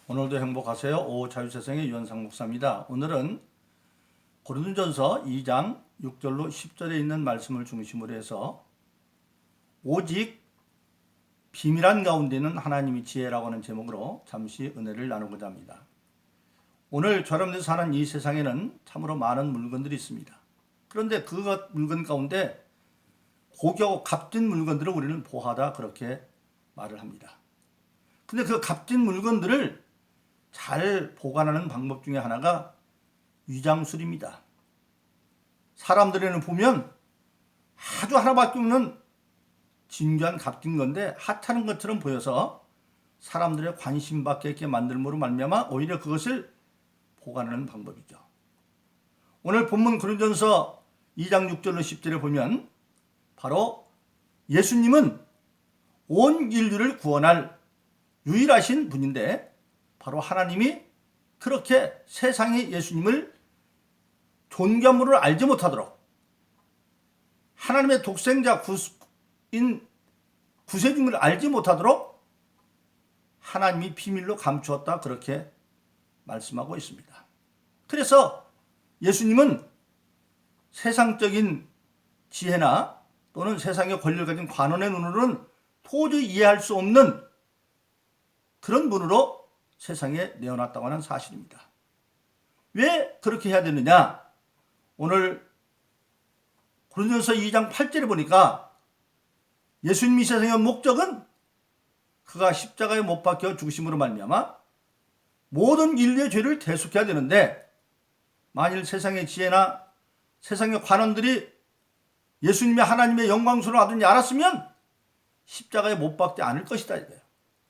오늘도 행복하세요. 오자유세상의 유현상 목사입니다. 오늘은 고린도전서 2장 6절로 10절에 있는 말씀을 중심으로 해서 오직 비밀한 가운데는 하나님의 지혜라고 하는 제목으로 잠시 은혜를 나누고자 합니다. 오늘 저렴들 사는 이 세상에는 참으로 많은 물건들이 있습니다. 그런데 그 물건 가운데 고교 값진 물건들을 우리는 보하다 그렇게 말을 합니다. 근데 그 값진 물건들을 잘 보관하는 방법 중에 하나가 위장술입니다. 사람들에는 보면 아주 하나밖에 없는 진귀한 값진 건데 하찮은 것처럼 보여서 사람들의 관심 받게 이렇게 만들므로 말미암아 오히려 그것을 보관하는 방법이죠. 오늘 본문 고린도전서 2장 6절로 10절에 보면 바로 예수님은 온 인류를 구원할 유일하신 분인데 바로 하나님이 그렇게 세상이 예수님을 존귀함으로 알지 못하도록 하나님의 독생자 구인 구세주를 알지 못하도록 하나님이 비밀로 감추었다 그렇게 말씀하고 있습니다. 그래서 예수님은 세상적인 지혜나 또는 세상의 권력을 가진 관원의 눈으로는 도저히 이해할 수 없는 그런 분으로 세상에 내어놨다고 하는 사실입니다. 왜 그렇게 해야 되느냐? 오늘 고린도전서 2장 8절에 보니까 예수님이 세상에 온 목적은 그가 십자가에 못 박혀 죽으심으로 말미암아 모든 인류의 죄를 대속해야 되는데 만일 세상의 지혜나 세상의 관원들이 예수님이 하나님의 영광스러운 아들인지 알았으면 십자가에 못 박지 않을 것이다 이거예요.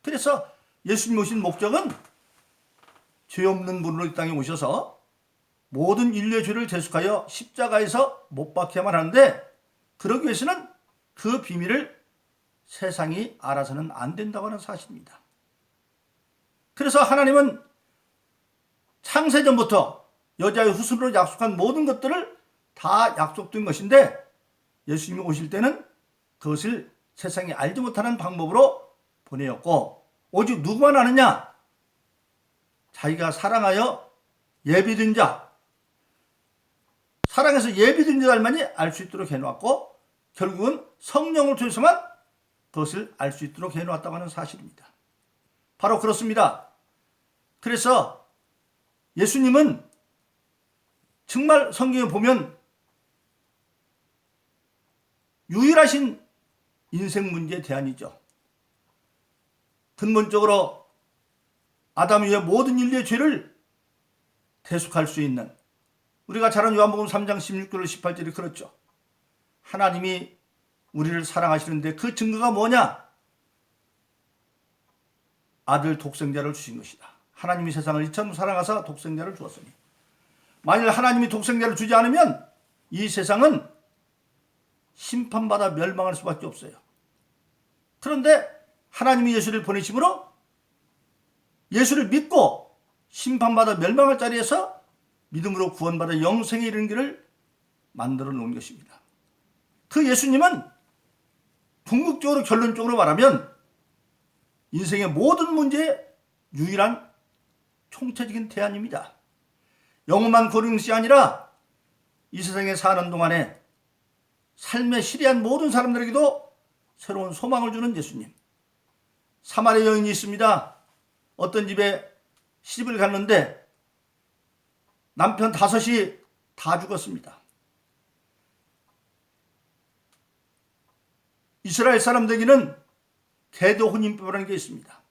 그래서 예수님 오신 목적은 죄 없는 분으로 이 땅에 오셔서 모든 인류의 죄를 대속하여 십자가에서 못 박혀야만 하는데 그러기 위해서는 그 비밀을 세상이 알아서는 안 된다고 하는 사실입니다. 그래서 하나님은 창세전부터 여자의 후손으로 약속한 모든 것들을 다 약속된 것인데 예수님이 오실 때는 그것을 세상이 알지 못하는 방법으로 보내었고 오직 누구만 아느냐? 자기가 사랑하여 예비된 자, 사랑해서 예비된 자들만이 알 수 있도록 해놓았고 결국은 성령을 통해서만 그것을 알 수 있도록 해놓았다고 하는 사실입니다. 바로 그렇습니다. 그래서 예수님은 정말 성경에 보면 유일하신 인생 문제의 대안이죠. 근본적으로 아담 이후의 모든 인류의 죄를 대속할 수 있는 우리가 잘 아는 요한복음 3장 16절로 18절이 그렇죠. 하나님이 우리를 사랑하시는데 그 증거가 뭐냐? 아들 독생자를 주신 것이다. 하나님이 세상을 이처럼 사랑하사 독생자를 주었으니 만일 하나님이 독생자를 주지 않으면 이 세상은 심판받아 멸망할 수밖에 없어요. 그런데 하나님이 예수를 보내심으로 예수를 믿고 심판받아 멸망할 자리에서 믿음으로 구원받아 영생에 이르는 길을 만들어 놓은 것입니다. 그 예수님은 궁극적으로 결론적으로 말하면 인생의 모든 문제의 유일한 총체적인 대안입니다. 영원만 고르는 것이 아니라 이 세상에 사는 동안에 삶의 시리한 모든 사람들에게도 새로운 소망을 주는 예수님. 사마리아 여인이 있습니다. 어떤 집에 시집을 갔는데 남편 5이 다 죽었습니다. 이스라엘 사람들에게는 계도 혼인법이라는 게 있습니다.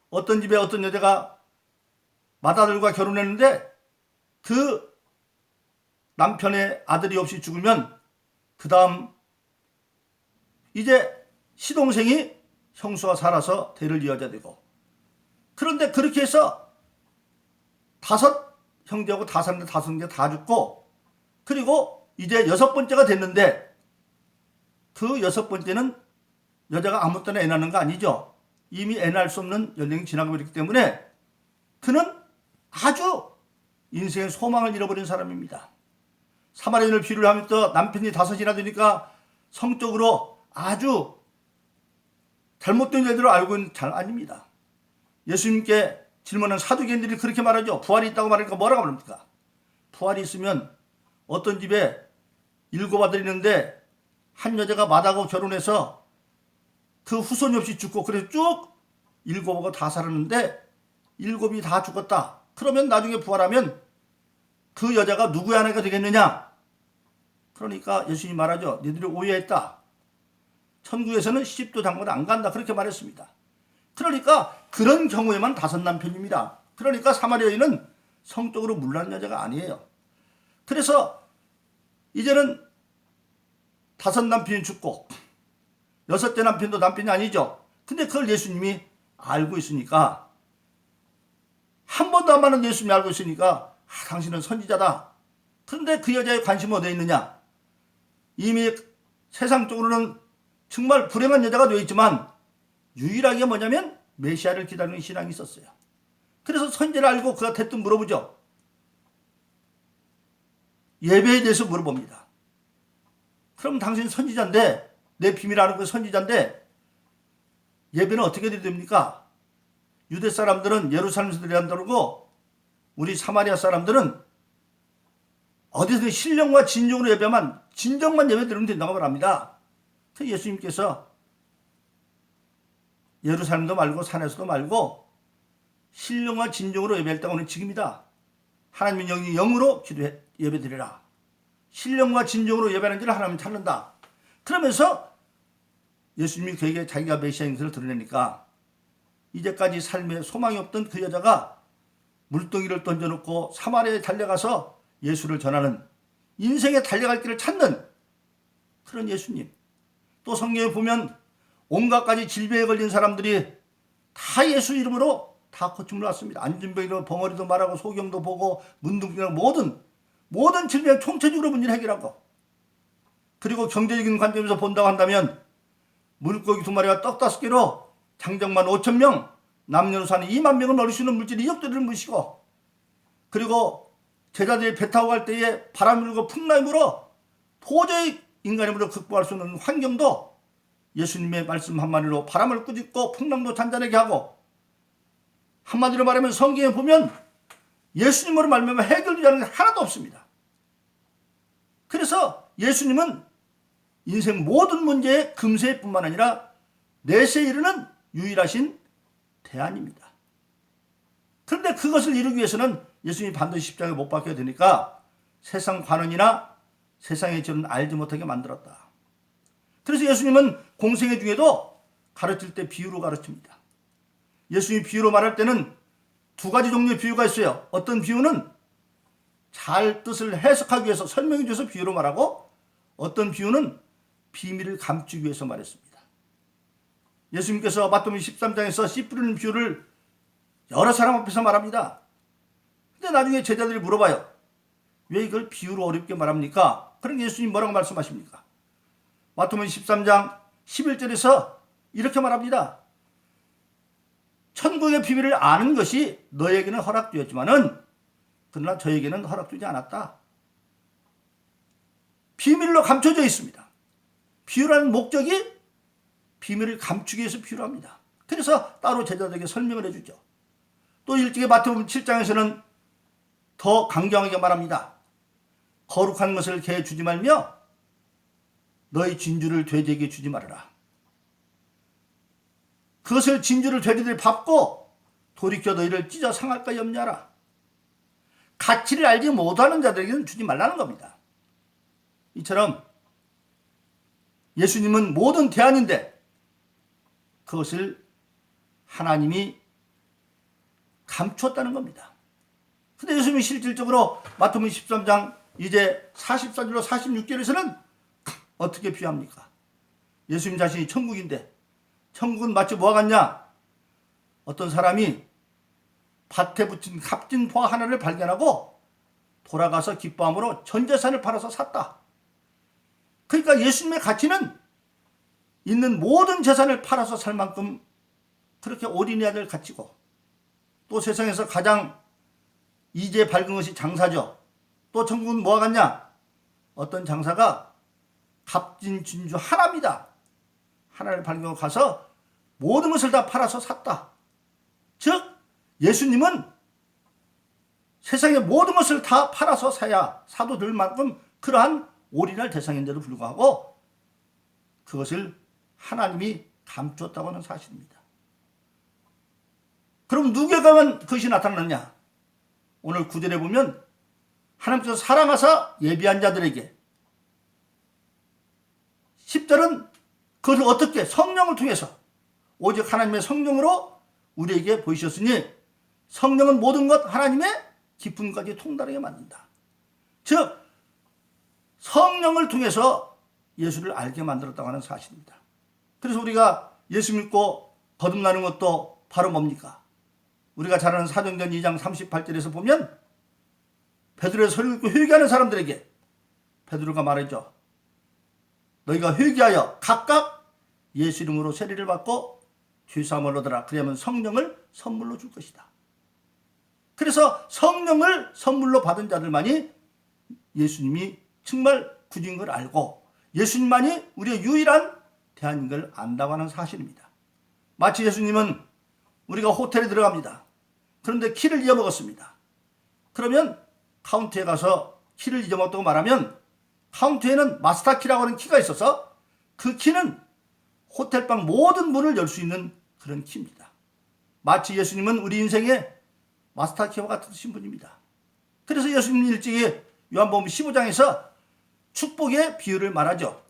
어떤 집에 어떤 여자가 맏아들과 결혼했는데 그 남편의 아들이 없이 죽으면 그 다음 이제 시동생이 형수와 살아서 대를 이어져야 되고 그런데 그렇게 해서 5 형제하고 5 형제 다 죽고 그리고 이제 6번째가 됐는데 그 6번째는 여자가 아무 때나 애 낳는 거 아니죠. 이미 애 낳을 수 없는 연령이 지나고 버렸기 때문에 그는 아주 인생의 소망을 잃어버린 사람입니다. 사마리아인을 비유를 하면서 남편이 5이나 되니까 성적으로 아주 잘못된 예대로 알고 있는 잘 아닙니다. 예수님께 질문은 사두개인들이 그렇게 말하죠. 부활이 있다고 말하니까 뭐라고 말합니까? 부활이 있으면 어떤 집에 7 아들이 있는데 한 여자가 마다하고 결혼해서 그 후손이 없이 죽고 그래서 쭉 7하고 다 살았는데 7이 다 죽었다. 그러면 나중에 부활하면 그 여자가 누구의 아내가 되겠느냐? 그러니까 예수님이 말하죠. 너희들이 오해했다. 천국에서는 시집도 장가도 안 간다. 그렇게 말했습니다. 그러니까 그런 경우에만 5 남편입니다. 그러니까 사마리아 여인은 성적으로 물난 여자가 아니에요. 그래서 이제는 5 남편이 죽고 6째 남편도 남편이 아니죠. 근데 그걸 예수님이 알고 있으니까, 한 번도 안 만난 예수님이 알고 있으니까 당신은 선지자다. 그런데 그 여자의 관심은 어디에 있느냐? 이미 세상적으로는 정말 불행한 여자가 되어 있지만 유일하게 뭐냐면 메시아를 기다리는 신앙이 있었어요. 그래서 선지를 알고 그가 대뜸 물어보죠. 예배에 대해서 물어봅니다. 그럼 당신 선지자인데, 내 비밀 아는 그 선지자인데 예배는 어떻게 드려야 됩니까? 유대 사람들은 예루살렘에서 드려야 한다고 그러고 우리 사마리아 사람들은 어디서 신령과 진정으로 예배만, 진정만 예배 드리면 된다고 말합니다. 그래서 예수님께서 예루살렘도 말고 산에서도 말고 신령과 진정으로 예배할 때가 오늘 지금이다. 하나님의 영이 영으로 예배 드리라. 신령과 진정으로 예배하는 자를 하나님은 찾는다. 그러면서 예수님이 그에게 자기가 메시아인 것을 드러내니까 이제까지 삶에 소망이 없던 그 여자가 물동이를 던져놓고 사마리아에 달려가서 예수를 전하는, 인생에 달려갈 길을 찾는 그런 예수님. 또 성경에 보면 온갖 가지 질병에 걸린 사람들이 다 예수 이름으로 다 고침을 왔습니다. 안진병이로 벙어리도 말하고 소경도 보고 문둥병이랑 모든 질병 총체적으로 문제를 해결하고, 그리고 경제적인 관점에서 본다고 한다면 물고기 2마리와 떡 5개로 장정만 5,000명, 남녀노소 한 2만 명을 넣을 수 있는 물질이 이적들을 무시고, 그리고 제자들이 배 타고 갈 때에 바람 불고 풍랑이 불어 도저히 인간의 힘으로 극복할 수 없는 환경도 예수님의 말씀 한마디로 바람을 꾸짖고 풍랑도 잔잔하게 하고, 한마디로 말하면 성경에 보면 예수님으로 말미암아 해결되지 않는 게 하나도 없습니다. 그래서 예수님은 인생 모든 문제의 금세뿐만 아니라 내세에 이르는 유일하신 대안입니다. 그런데 그것을 이루기 위해서는 예수님이 반드시 십자가에 못 박혀야 되니까 세상 관원이나 세상의 죄는 알지 못하게 만들었다. 그래서 예수님은 공생애 중에도 가르칠 때 비유로 가르칩니다. 예수님이 비유로 말할 때는 2가지 종류의 비유가 있어요. 어떤 비유는 잘 뜻을 해석하기 위해서 설명해 줘서 비유로 말하고, 어떤 비유는 비밀을 감추기 위해서 말했습니다. 예수님께서 마태복음 13장에서 씨 뿌리는 비유를 여러 사람 앞에서 말합니다. 근데 나중에 제자들이 물어봐요. 왜 이걸 비유로 어렵게 말합니까? 그러니까 예수님 뭐라고 말씀하십니까? 마태복음 13장 11절에서 이렇게 말합니다. 천국의 비밀을 아는 것이 너에게는 허락되었지만은 그러나 저에게는 허락되지 않았다. 비밀로 감춰져 있습니다. 비유라는 목적이 비밀을 감추기 위해서 필요합니다. 그래서 따로 제자들에게 설명을 해주죠. 또 일찍이 마태복음 7장에서는 더 강경하게 말합니다. 거룩한 것을 개에 주지 말며 너희 진주를 돼지에게 주지 말아라. 그것을 진주를 돼지들이 밟고 돌이켜 너희를 찢어 상할까 염려하라. 가치를 알지 못하는 자들에게는 주지 말라는 겁니다. 이처럼 예수님은 모든 대안인데 그것을 하나님이 감추었다는 겁니다. 근데 예수님이 실질적으로 마태복음 13장 이제 44절로 46절에서는 어떻게 비유합니까? 예수님 자신이 천국인데, 천국은 마치 뭐와 같냐? 어떤 사람이 밭에 붙인 값진 보화 하나를 발견하고 돌아가서 기뻐함으로 전 재산을 팔아서 샀다. 그러니까 예수님의 가치는 있는 모든 재산을 팔아서 살 만큼 그렇게 올인해야 될 가치고, 또 세상에서 가장 이제 밝은 것이 장사죠. 또 천국은 뭐와 같냐? 어떤 장사가 값진 진주 하나입니다. 하나를 발견하고 가서 모든 것을 다 팔아서 샀다. 즉 예수님은 세상의 모든 것을 다 팔아서 사야 사도 될 만큼 그러한 올인할 대상인데도 불구하고 그것을 하나님이 감추었다고 하는 사실입니다. 그럼 누구에게만 그것이 나타났냐? 오늘 9절에 보면 하나님께서 사랑하사 예비한 자들에게, 10절은 그것을 어떻게? 성령을 통해서, 오직 하나님의 성령으로 우리에게 보이셨으니 성령은 모든 것 하나님의 기쁨까지 통달하게 만든다. 즉 성령을 통해서 예수를 알게 만들었다고 하는 사실입니다. 그래서 우리가 예수 믿고 거듭나는 것도 바로 뭡니까? 우리가 잘 아는 사도행전 2장 38절에서 보면 베드로의 설교 듣고 회개하는 사람들에게 베드로가 말하죠. 너희가 회개하여 각각 예수 이름으로 세례를 받고 죄사함을 얻으라. 그러면 성령을 선물로 줄 것이다. 그래서 성령을 선물로 받은 자들만이 예수님이 정말 구주인 걸 알고 예수님만이 우리의 유일한 대안인 걸 안다고 하는 사실입니다. 마치 예수님은 우리가 호텔에 들어갑니다. 그런데 키를 잊어먹었습니다. 그러면 카운터에 가서 키를 잊어먹었다고 말하면 카운터에는 마스터 키라고 하는 키가 있어서 그 키는 호텔방 모든 문을 열 수 있는 그런 키입니다. 마치 예수님은 우리 인생의 마스터 키와 같은 분입니다. 그래서 예수님 일찍이 요한복음 15장에서 축복의 비유를 말하죠.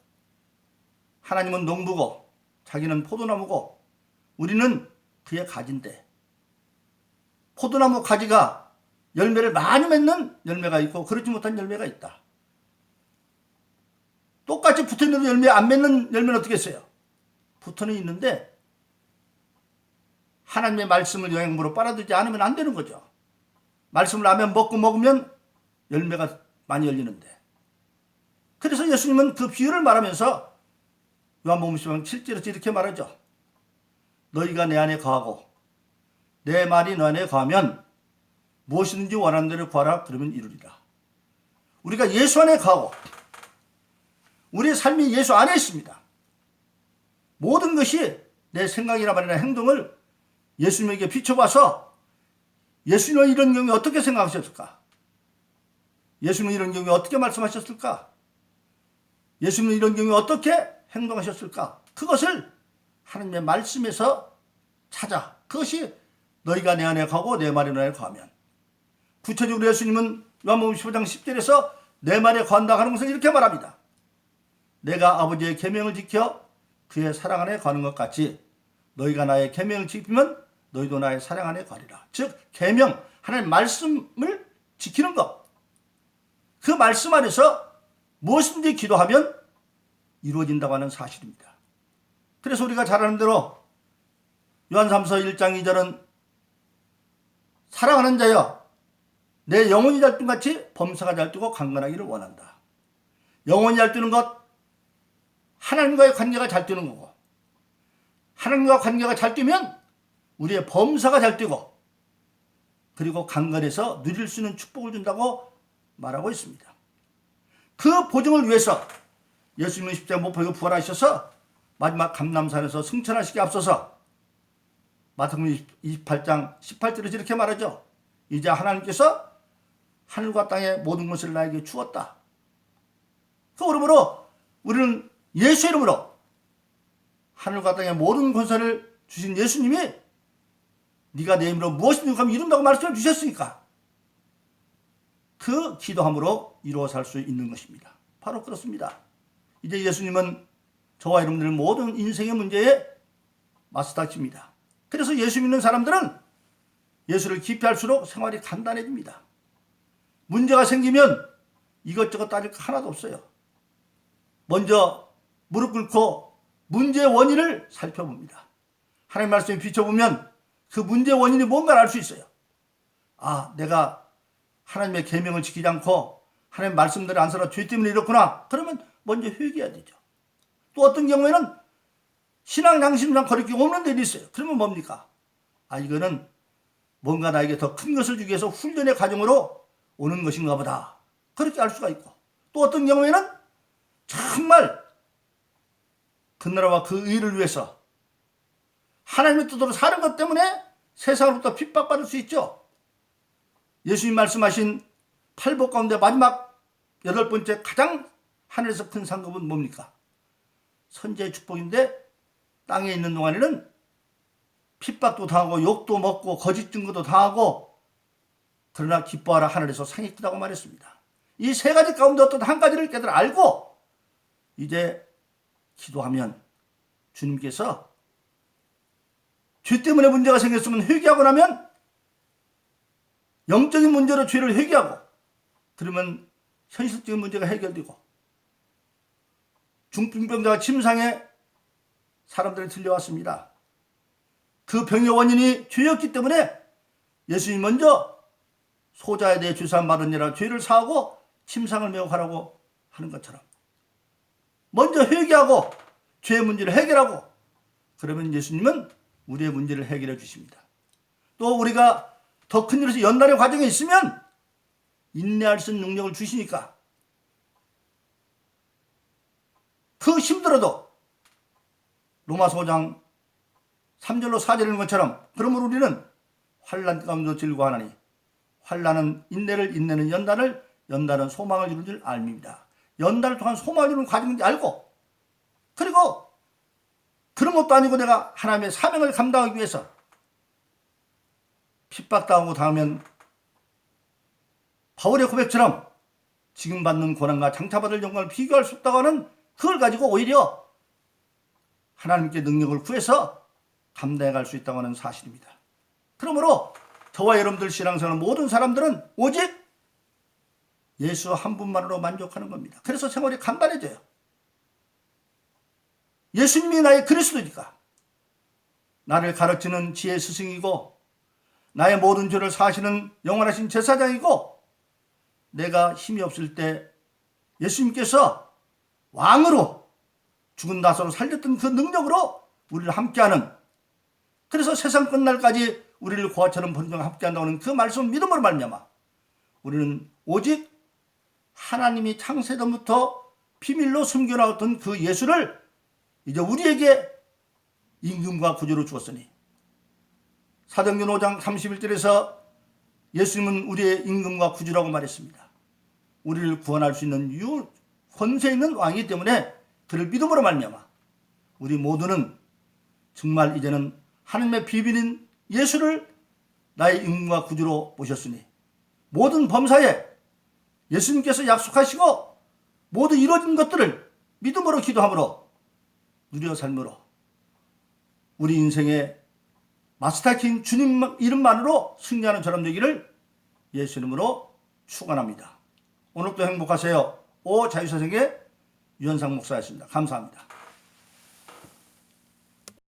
하나님은 농부고 자기는 포도나무고 우리는 그의 가지인데, 포도나무 가지가 열매를 많이 맺는 열매가 있고 그렇지 못한 열매가 있다. 똑같이 붙어있는데 열매 안 맺는 열매는 어떻게 했어요? 붙어는 있는데 하나님의 말씀을 영양분으로 빨아들이지 않으면 안 되는 거죠. 말씀을 라면 먹으면 열매가 많이 열리는데. 그래서 예수님은 그 비유를 말하면서 요한복음 15장 7절에서 이렇게 말하죠. 너희가 내 안에 거하고 내 말이 너 안에 거하면 무엇이든지 원하는 대로 구하라. 그러면 이루리라. 우리가 예수 안에 거하고 우리의 삶이 예수 안에 있습니다. 모든 것이 내 생각이나 말이나 행동을 예수님에게 비춰봐서 예수님은 이런 경우에 어떻게 생각하셨을까? 예수님은 이런 경우에 어떻게 말씀하셨을까? 예수님은 이런 경우에 어떻게 행동하셨을까? 그것을 하나님의 말씀에서 찾아. 그것이 너희가 내 안에 거하고 내 말이 너 안에 거하면. 구체적으로 예수님은 요한복음 15장 10절에서 내 말에 거한다 하는 것을 이렇게 말합니다. 내가 아버지의 계명을 지켜 그의 사랑 안에 거하는 것 같이 너희가 나의 계명을 지키면 너희도 나의 사랑 안에 거하리라. 즉 계명, 하나님의 말씀을 지키는 것. 그 말씀 안에서 무엇인지 기도하면 이루어진다고 하는 사실입니다. 그래서 우리가 잘 아는 대로 요한3서 1장 2절은 사랑하는 자여 내 영혼이 잘 뛰는 같이 범사가 잘 뛰고 강건하기를 원한다. 영혼이 잘 뛰는 것, 하나님과의 관계가 잘 뛰는 거고, 하나님과 관계가 잘 뛰면 우리의 범사가 잘 뛰고 그리고 강건해서 누릴 수 있는 축복을 준다고 말하고 있습니다. 그 보증을 위해서 예수님은 십자가 못 박혀 부활하셔서 마지막 감람산에서 승천하시기 앞서서 마태복음 28장 18절에서 이렇게 말하죠. 이제 하나님께서 하늘과 땅의 모든 것을 나에게 주었다. 그러므로 우리는 예수 이름으로 하늘과 땅의 모든 권세를 주신 예수님이 네가 내 이름으로 무엇이든지 하면 이룬다고 말씀해 주셨으니까 그 기도함으로 이루어 살 수 있는 것입니다. 바로 그렇습니다. 이제 예수님은 저와 여러분들 모든 인생의 문제에 마스터키입니다. 그래서 예수 믿는 사람들은 예수를 깊이 할수록 생활이 간단해집니다. 문제가 생기면 이것저것 따질 거 하나도 없어요. 먼저 무릎 꿇고 문제의 원인을 살펴봅니다. 하나님 말씀에 비춰보면 그 문제의 원인이 뭔가를 알 수 있어요. 아, 내가 하나님의 계명을 지키지 않고 하나님 말씀대로 안 살아 죄 때문에 이렇구나. 그러면 먼저 회개해야 되죠. 또 어떤 경우에는 신앙 양심상 거리낌 없는 데도 있어요. 그러면 뭡니까? 아, 이거는 뭔가 나에게 더 큰 것을 주기 위해서 훈련의 과정으로 오는 것인가 보다. 그렇게 알 수가 있고, 또 어떤 경우에는 정말 그 나라와 그 의를 위해서 하나님의 뜻으로 사는 것 때문에 세상으로부터 핍박받을 수 있죠. 예수님 말씀하신 팔복 가운데 마지막 8번째 가장 하늘에서 큰 상급은 뭡니까? 선지의 축복인데 땅에 있는 동안에는 핍박도 당하고 욕도 먹고 거짓 증거도 당하고 그러나 기뻐하라 하늘에서 상이 크다고 말했습니다. 이 3가지 가운데 어떤 한 가지를 깨달아 알고 이제 기도하면 주님께서 죄 때문에 문제가 생겼으면 회개하고 나면 영적인 문제로 죄를 회개하고 그러면 현실적인 문제가 해결되고 중풍병자가 침상에 사람들이 들려왔습니다. 그 병의 원인이 죄였기 때문에 예수님이 먼저 소자에 대해 죄사함 받으니라 죄를 사하고 침상을 메고 가라고 하는 것처럼 먼저 회개하고 죄의 문제를 해결하고 그러면 예수님은 우리의 문제를 해결해 주십니다. 또 우리가 더 큰 일에서 연단의 과정에 있으면 인내할 수 있는 능력을 주시니까 그 힘들어도 로마서 5장 3절로 4절에 있는 것처럼 그러므로 우리는 환난 가운데도 즐거워하나니 환난은 인내를 인내는 연단을 연단은 소망을 이루는 줄 알미입니다. 연단을 통한 소망을 이루는 과정인지 알고 그리고 그런 것도 아니고 내가 하나님의 사명을 감당하기 위해서 핍박당하고 당하면 바울의 고백처럼 지금 받는 고난과 장차 받을 영광을 비교할 수 없다고 하는 그걸 가지고 오히려 하나님께 능력을 구해서 감당해 갈 수 있다고 하는 사실입니다. 그러므로 저와 여러분들 신앙생활 모든 사람들은 오직 예수 한 분만으로 만족하는 겁니다. 그래서 생활이 간단해져요. 예수님이 나의 그리스도니까 나를 가르치는 지혜 스승이고 나의 모든 죄를 사하시는 영원하신 제사장이고 내가 힘이 없을 때 예수님께서 왕으로 죽은 나사로를 살렸던 그 능력으로 우리를 함께하는 그래서 세상 끝날까지 우리를 고아처럼 번성하게 함께한다는 그 말씀 믿음으로 말미암아 우리는 오직 하나님이 창세전부터 비밀로 숨겨놨던 그 예수를 이제 우리에게 임금과 구주로 주었으니 사도행전 5장 31절에서 예수님은 우리의 임금과 구주라고 말했습니다. 우리를 구원할 수 있는 권세 있는 왕이기 때문에 그를 믿음으로 말미암아 우리 모두는 정말 이제는 하나님의 비밀인 예수를 나의 임금과 구주로 모셨으니 모든 범사에 예수님께서 약속하시고 모두 이루어진 것들을 믿음으로 기도함으로 누려 삶으로 우리 인생의 마스터킹 주님 이름만으로 승리하는 저람 되기를 예수 이름으로 축원합니다. 오늘도 행복하세요. 오 자유사생의 유현상 목사였습니다. 감사합니다.